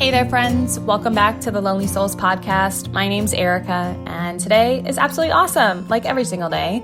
Hey there, friends. Welcome back to the Lonely Souls podcast. My name's Erica, and today is absolutely awesome, like every single day.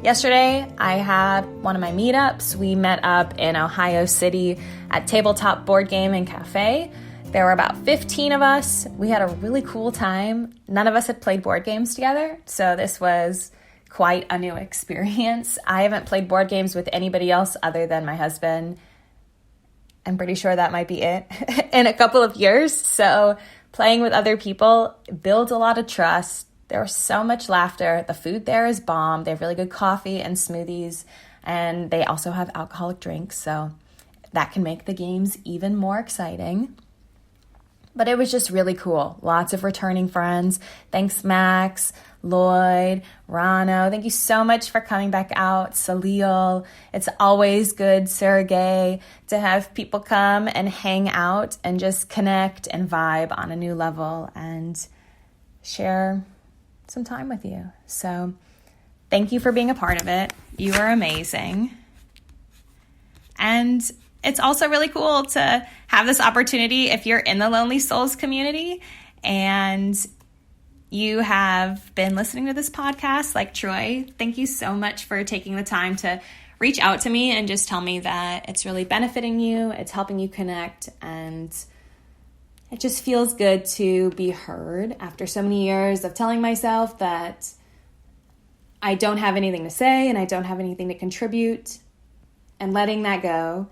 Yesterday, I had one of my meetups. We met up in Ohio City at Tabletop Board Game and Cafe. There were about 15 of us. We had a really cool time. None of us had played board games together, so this was quite a new experience. I haven't played board games with anybody else other than my husband. I'm pretty sure that might be it in a couple of years. So playing with other people builds a lot of trust. There was so much laughter. The food there is bomb. They have really good coffee and smoothies, and they also have alcoholic drinks. So that can make the games even more exciting. But it was just really cool. Lots of returning friends. Thanks, Max, Lloyd, Rano. Thank you so much for coming back out. Salil. It's always good, Sergey, to have people come and hang out and just connect and vibe on a new level and share some time with you. So thank you for being a part of it. You are amazing. And it's also really cool to have this opportunity if you're in the Lonely Souls community and you have been listening to this podcast like Troy. Thank you so much for taking the time to reach out to me and just tell me that it's really benefiting you, it's helping you connect, and it just feels good to be heard after so many years of telling myself that I don't have anything to say and I don't have anything to contribute, and letting that go.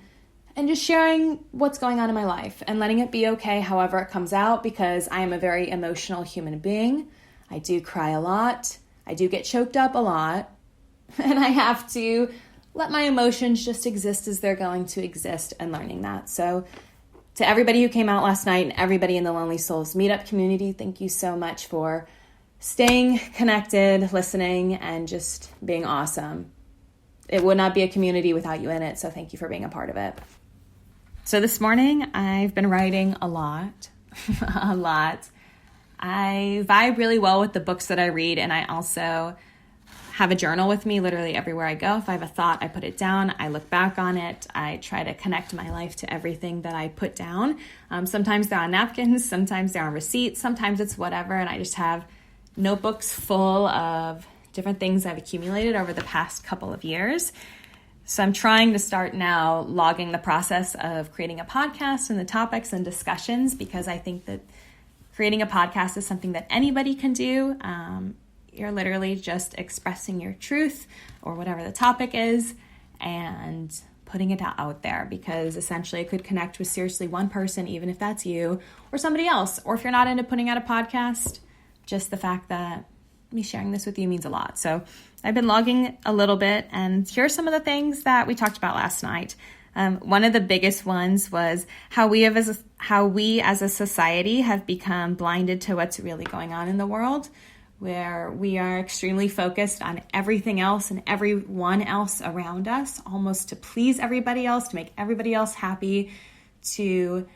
And just sharing what's going on in my life and letting it be okay however it comes out, because I am a very emotional human being. I do cry a lot. I do get choked up a lot. And I have to let my emotions just exist as they're going to exist, and learning that. So to everybody who came out last night and everybody in the Lonely Souls Meetup community, thank you so much for staying connected, listening, and just being awesome. It would not be a community without you in it, so thank you for being a part of it. So this morning, I've been writing a lot, a lot. I vibe really well with the books that I read, and I also have a journal with me literally everywhere I go. If I have a thought, I put it down. I look back on it. I try to connect my life to everything that I put down. Sometimes they're on napkins, sometimes they're on receipts, sometimes it's whatever, and I just have notebooks full of different things I've accumulated over the past couple of years. So I'm trying to start now logging the process of creating a podcast and the topics and discussions, because I think that creating a podcast is something that anybody can do. You're literally just expressing your truth or whatever the topic is and putting it out there, because essentially it could connect with seriously one person, even if that's you or somebody else. Or if you're not into putting out a podcast, just the fact that me sharing this with you means a lot. So I've been logging a little bit, and here are some of the things that we talked about last night. One of the biggest ones was how we as a society have become blinded to what's really going on in the world, where we are extremely focused on everything else and everyone else around us, almost to please everybody else, to make everybody else happy, to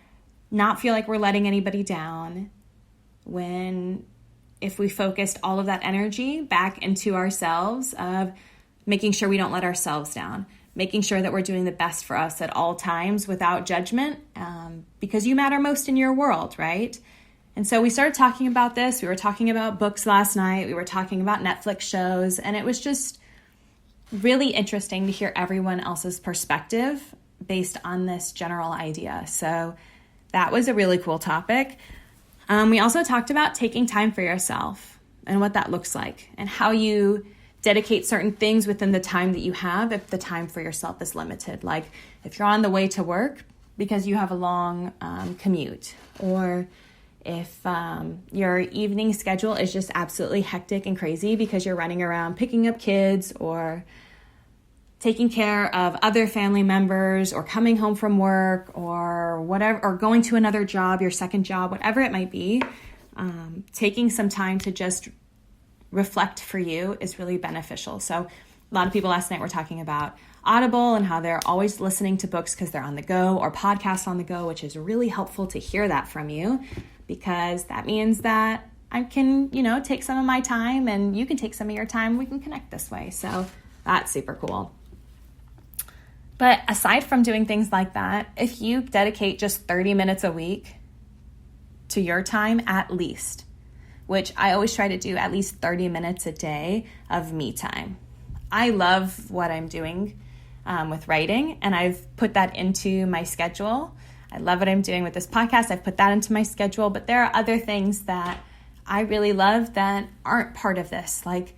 not feel like we're letting anybody down, when if we focused all of that energy back into ourselves, of making sure we don't let ourselves down, making sure that we're doing the best for us at all times without judgment, because you matter most in your world, right? And so we started talking about this. We were talking about books last night. We were talking about Netflix shows, and it was just really interesting to hear everyone else's perspective based on this general idea. So that was a really cool topic. We also talked about taking time for yourself and what that looks like, and how you dedicate certain things within the time that you have if the time for yourself is limited. Like if you're on the way to work because you have a long commute, or if your evening schedule is just absolutely hectic and crazy because you're running around picking up kids or taking care of other family members, or coming home from work, or whatever, or going to another job, your second job, whatever it might be, taking some time to just reflect for you is really beneficial. So a lot of people last night were talking about Audible and how they're always listening to books because they're on the go, or podcasts on the go, which is really helpful to hear that from you, because that means that I can, take some of my time and you can take some of your time. We can connect this way. So that's super cool. But aside from doing things like that, if you dedicate just 30 minutes a week to your time at least, which I always try to do at least 30 minutes a day of me time. I love what I'm doing with writing, and I've put that into my schedule. I love what I'm doing with this podcast. I've put that into my schedule, but there are other things that I really love that aren't part of this, like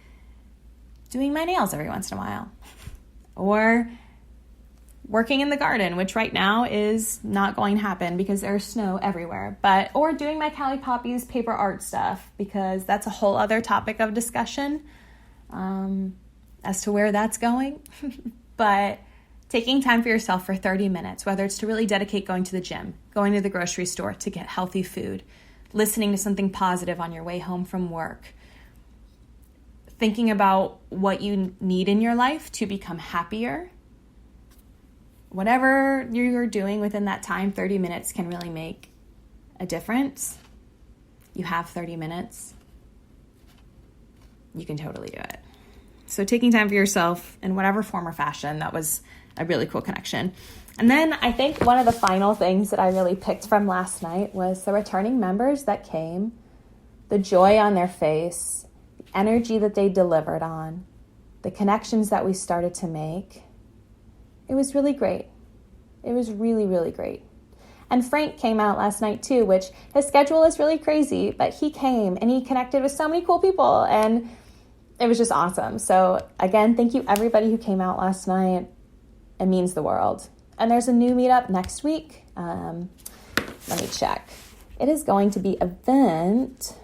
doing my nails every once in a while, or working in the garden, which right now is not going to happen because there's snow everywhere, or doing my Cali Poppies paper art stuff, because that's a whole other topic of discussion as to where that's going. But taking time for yourself for 30 minutes, whether it's to really dedicate going to the gym, going to the grocery store to get healthy food, listening to something positive on your way home from work, thinking about what you need in your life to become happier. Whatever you're doing within that time, 30 minutes can really make a difference. You have 30 minutes. You can totally do it. So taking time for yourself in whatever form or fashion, that was a really cool connection. And then I think one of the final things that I really picked from last night was the returning members that came, the joy on their face, the energy that they delivered on, the connections that we started to make. It was really great. It was really, really great. And Frank came out last night too, which his schedule is really crazy, but he came and he connected with so many cool people, and it was just awesome. So again, thank you everybody who came out last night. It means the world. And there's a new meetup next week. Let me check. It is going to be event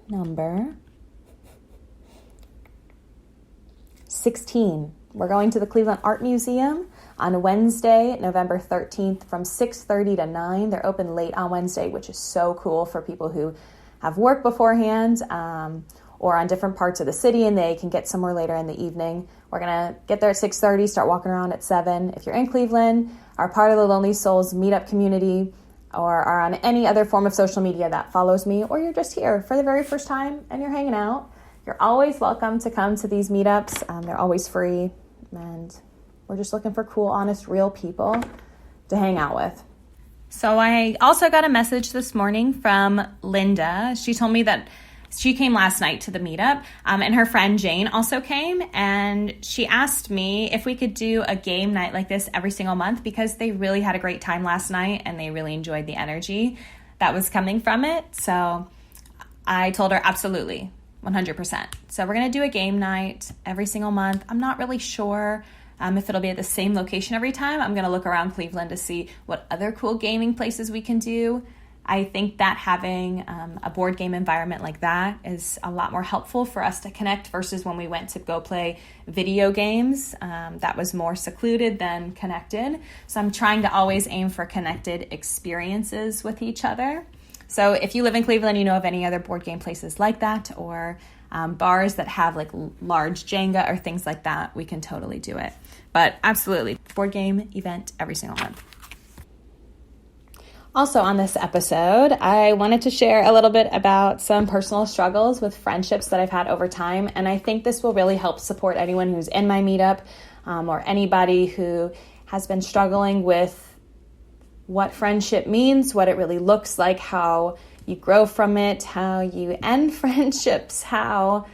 number 16. We're going to the Cleveland Art Museum on Wednesday, November 13th from 6:30 to 9. They're open late on Wednesday, which is so cool for people who have work beforehand or on different parts of the city, and they can get somewhere later in the evening. We're going to get there at 6:30, start walking around at 7. If you're in Cleveland, are part of the Lonely Souls Meetup community, or are on any other form of social media that follows me, or you're just here for the very first time and you're hanging out, you're always welcome to come to these meetups. They're always free, and we're just looking for cool, honest, real people to hang out with. So I also got a message this morning from Linda. She told me that she came last night to the meetup, and her friend Jane also came, and she asked me if we could do a game night like this every single month, because they really had a great time last night and they really enjoyed the energy that was coming from it. So I told her absolutely, 100%. So we're going to do a game night every single month. I'm not really sure if it'll be at the same location every time. I'm going to look around Cleveland to see what other cool gaming places we can do. I think that having a board game environment like that is a lot more helpful for us to connect versus when we went to go play video games. That was more secluded than connected. So I'm trying to always aim for connected experiences with each other. So if you live in Cleveland, you know of any other board game places like that, or bars that have like large Jenga or things like that, we can totally do it. But absolutely, board game event every single month. Also on this episode, I wanted to share a little bit about some personal struggles with friendships that I've had over time, and I think this will really help support anyone who's in my meetup or anybody who has been struggling with what friendship means, what it really looks like, how you grow from it, how you end friendships, and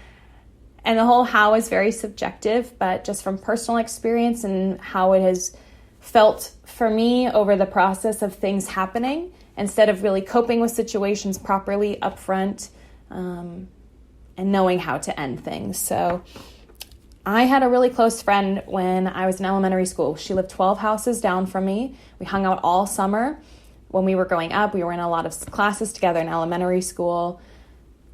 the whole how is very subjective, but just from personal experience and how it has felt for me over the process of things happening, instead of really coping with situations properly up front and knowing how to end things. So I had a really close friend when I was in elementary school. She lived 12 houses down from me. We hung out all summer. When we were growing up, we were in a lot of classes together in elementary school.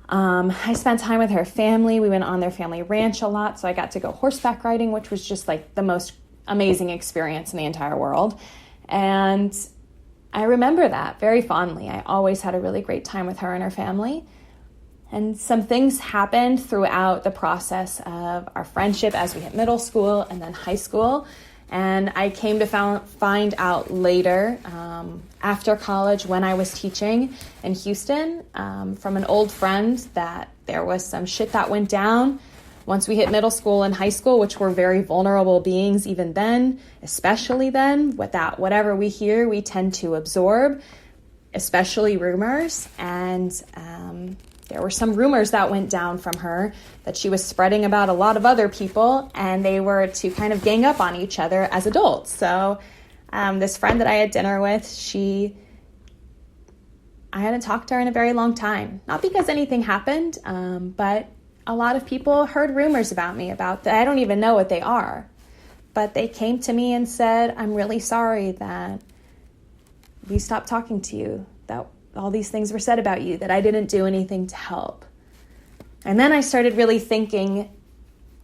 I spent time with her family. We went on their family ranch a lot, so I got to go horseback riding, which was just like the most amazing experience in the entire world. And I remember that very fondly. I always had a really great time with her and her family. And some things happened throughout the process of our friendship as we hit middle school and then high school. And I came to find out later, after college, when I was teaching in Houston, from an old friend, that there was some shit that went down once we hit middle school and high school, which were very vulnerable beings even then, especially then. Whatever we hear, we tend to absorb. especially rumors. And there were some rumors that went down from her that she was spreading about a lot of other people, and they were to kind of gang up on each other as adults. So this friend that I had dinner with, I hadn't talked to her in a very long time. Not because anything happened, but a lot of people heard rumors about me about that. I don't even know what they are. But they came to me and said, I'm really sorry that we stopped talking to you, that all these things were said about you, that I didn't do anything to help. And then I started really thinking,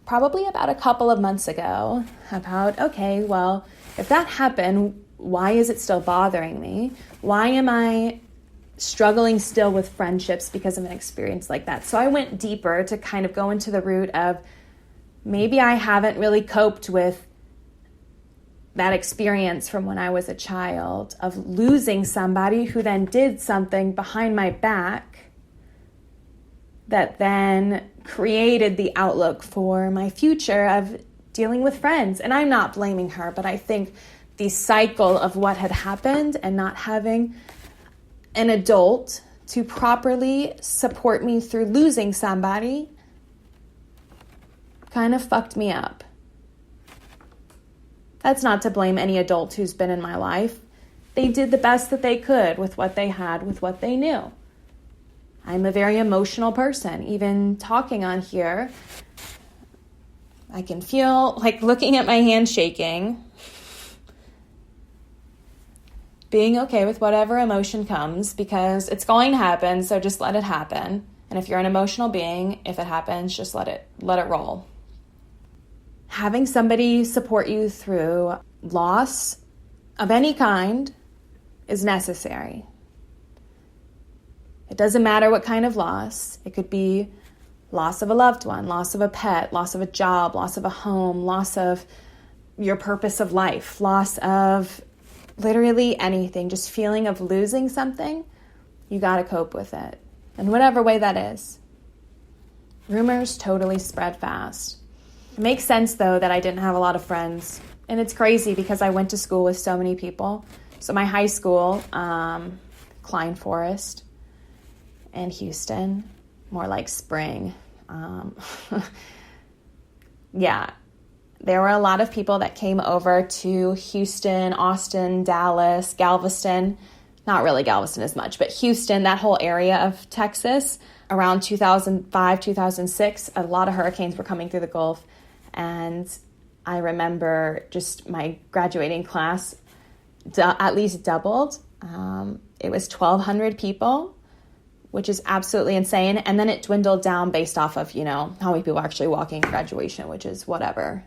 probably about a couple of months ago, about, okay, well, if that happened, why is it still bothering me? Why am I struggling still with friendships because of an experience like that? So I went deeper to kind of go into the root of maybe I haven't really coped with that experience from when I was a child of losing somebody who then did something behind my back that then created the outlook for my future of dealing with friends. And I'm not blaming her, but I think the cycle of what had happened and not having an adult to properly support me through losing somebody kind of fucked me up. That's not to blame any adult who's been in my life. They did the best that they could with what they had, with what they knew. I'm a very emotional person. Even talking on here, I can feel like looking at my hand shaking, being okay with whatever emotion comes because it's going to happen, so just let it happen. And if you're an emotional being, if it happens, just let it roll. Having somebody support you through loss of any kind is necessary. It doesn't matter what kind of loss. It could be loss of a loved one, loss of a pet, loss of a job, loss of a home, loss of your purpose of life, loss of literally anything, just feeling of losing something. You got to cope with it in whatever way that is. Rumors totally spread fast. It makes sense, though, that I didn't have a lot of friends. And it's crazy because I went to school with so many people. So my high school, Klein Forest in Houston, more like Spring. Yeah, there were a lot of people that came over to Houston, Austin, Dallas, Galveston. Not really Galveston as much, but Houston, that whole area of Texas. Around 2005, 2006, a lot of hurricanes were coming through the Gulf. And I remember just my graduating class at least doubled. It was 1,200 people, which is absolutely insane. And then it dwindled down based off of, how many people are actually walking graduation, which is whatever,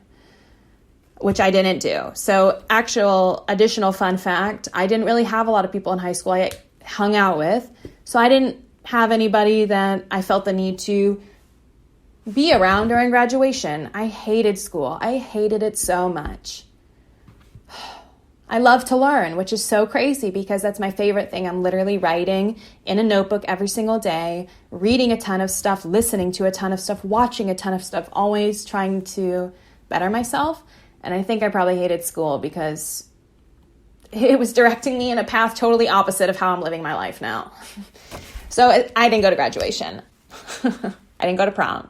which I didn't do. So actual additional fun fact, I didn't really have a lot of people in high school I hung out with. So I didn't have anybody that I felt the need to be around during graduation. I hated school. I hated it so much. I love to learn, which is so crazy because that's my favorite thing. I'm literally writing in a notebook every single day, reading a ton of stuff, listening to a ton of stuff, watching a ton of stuff, always trying to better myself. And I think I probably hated school because it was directing me in a path totally opposite of how I'm living my life now. So I didn't go to graduation. I didn't go to prom.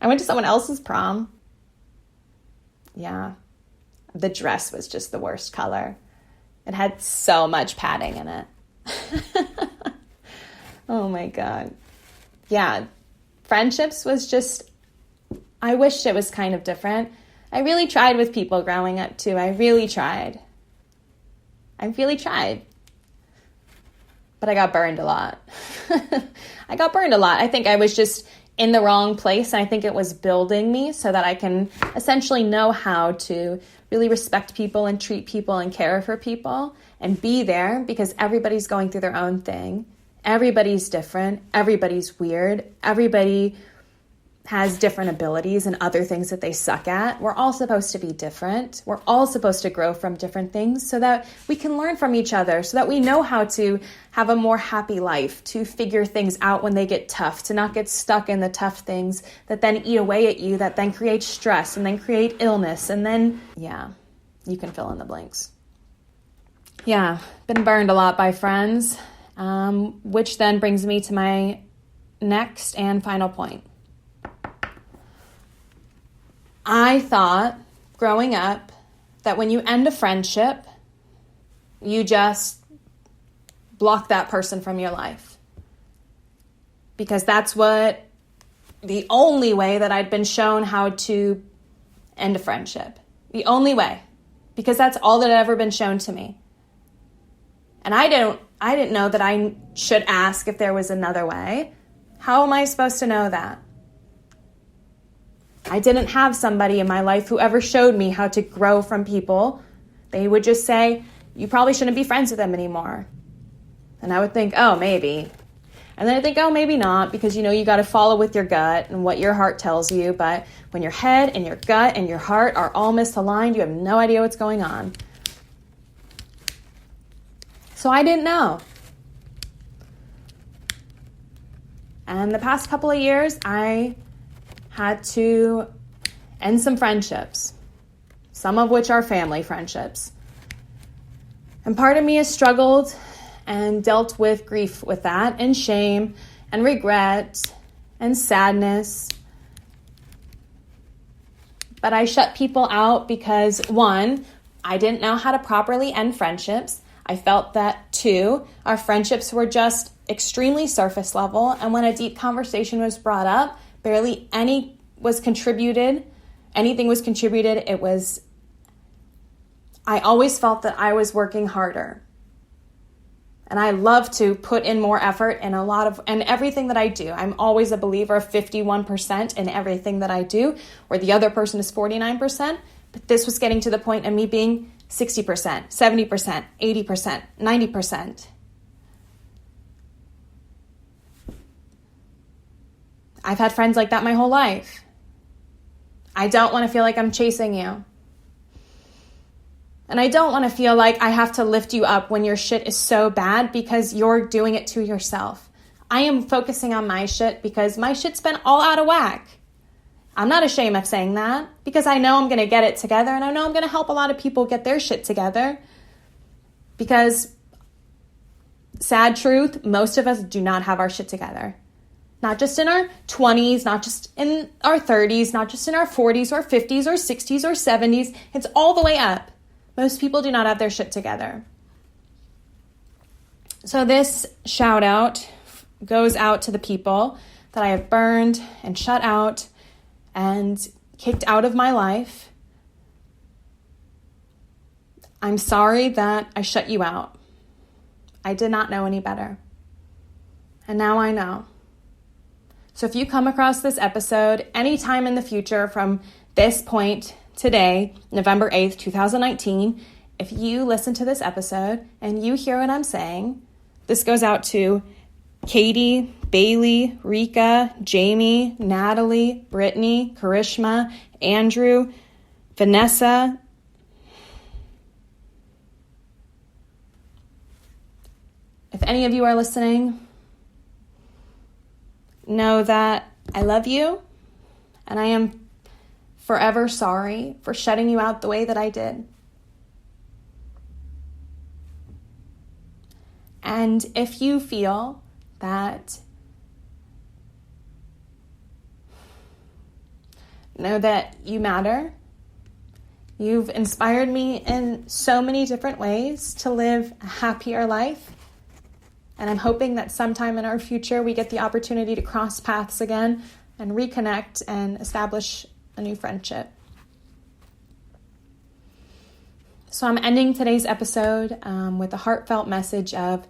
I went to someone else's prom. Yeah. The dress was just the worst color. It had so much padding in it. Oh my God. Yeah. Friendships was just, I wished it was kind of different. I really tried with people growing up too. I really tried. But I got burned a lot. I think I was just in the wrong place. And I think it was building me so that I can essentially know how to really respect people and treat people and care for people and be there because everybody's going through their own thing. Everybody's different. Everybody's weird. Everybody has different abilities and other things that they suck at. We're all supposed to be different. We're all supposed to grow from different things so that we can learn from each other, so that we know how to have a more happy life, to figure things out when they get tough, to not get stuck in the tough things that then eat away at you, that then create stress and then create illness. And then, yeah, you can fill in the blanks. yeah, been burned a lot by friends, which then brings me to my next and final point. I thought growing up that when you end a friendship, you just block that person from your life. Because that's the only way that I'd been shown how to end a friendship. The only way. Because that's all that had ever been shown to me. And I didn't know that I should ask if there was another way. How am I supposed to know that? I didn't have somebody in my life who ever showed me how to grow from people. They would just say, you probably shouldn't be friends with them anymore. And I would think, oh, maybe. And then I think, oh, maybe not, because, you got to follow with your gut and what your heart tells you. But when your head and your gut and your heart are all misaligned, you have no idea what's going on. So I didn't know. And the past couple of years, I had to end some friendships, some of which are family friendships. And part of me has struggled and dealt with grief with that, and shame, and regret, and sadness. But I shut people out because, 1, I didn't know how to properly end friendships. I felt that, 2, our friendships were just extremely surface level, and when a deep conversation was brought up, barely anything was contributed. I always felt that I was working harder. And I love to put in more effort in everything that I do. I'm always a believer of 51% in everything that I do, where the other person is 49%. But this was getting to the point of me being 60%, 70%, 80%, 90%. I've had friends like that my whole life. I don't want to feel like I'm chasing you. And I don't want to feel like I have to lift you up when your shit is so bad because you're doing it to yourself. I am focusing on my shit because my shit's been all out of whack. I'm not ashamed of saying that because I know I'm going to get it together, and I know I'm going to help a lot of people get their shit together. Because, sad truth, most of us do not have our shit together. Not just in our 20s, not just in our 30s, not just in our 40s or 50s or 60s or 70s. It's all the way up. Most people do not have their shit together. So this shout out goes out to the people that I have burned and shut out and kicked out of my life. I'm sorry that I shut you out. I did not know any better. And now I know. So if you come across this episode anytime in the future from this point today, November 8th, 2019, if you listen to this episode and you hear what I'm saying, this goes out to Katie, Bailey, Rika, Jamie, Natalie, Brittany, Karishma, Andrew, Vanessa, if any of you are listening, know that I love you and I am forever sorry for shutting you out the way that I did. And if you feel that, know that you matter. You've inspired me in so many different ways to live a happier life. And I'm hoping that sometime in our future we get the opportunity to cross paths again and reconnect and establish a new friendship. So I'm ending today's episode with a heartfelt message of,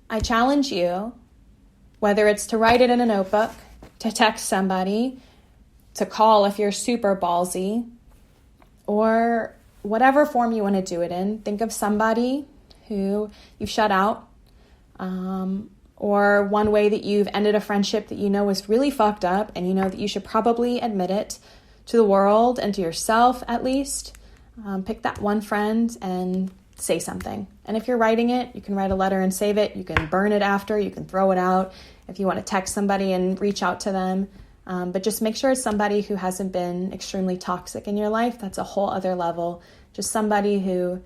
I challenge you, whether it's to write it in a notebook, to text somebody, to call if you're super ballsy, or whatever form you want to do it in. Think of somebody who you've shut out, or one way that you've ended a friendship that you know was really fucked up and you know that you should probably admit it to the world and to yourself at least. Pick that one friend and say something. And if you're writing it, you can write a letter and save it. You can burn it after. You can throw it out. If you want to text somebody and reach out to them. But just make sure it's somebody who hasn't been extremely toxic in your life. That's a whole other level. Just somebody who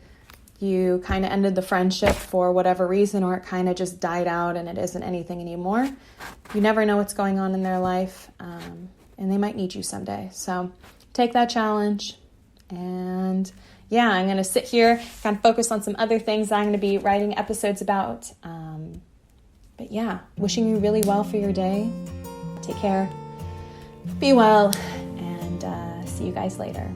you kind of ended the friendship for whatever reason, or it kind of just died out and it isn't anything anymore. You never know what's going on in their life, and they might need you someday. So take that challenge. And yeah, I'm going to sit here, kind of focus on some other things I'm going to be writing episodes about. But yeah, wishing you really well for your day. Take care. Be well, and see you guys later.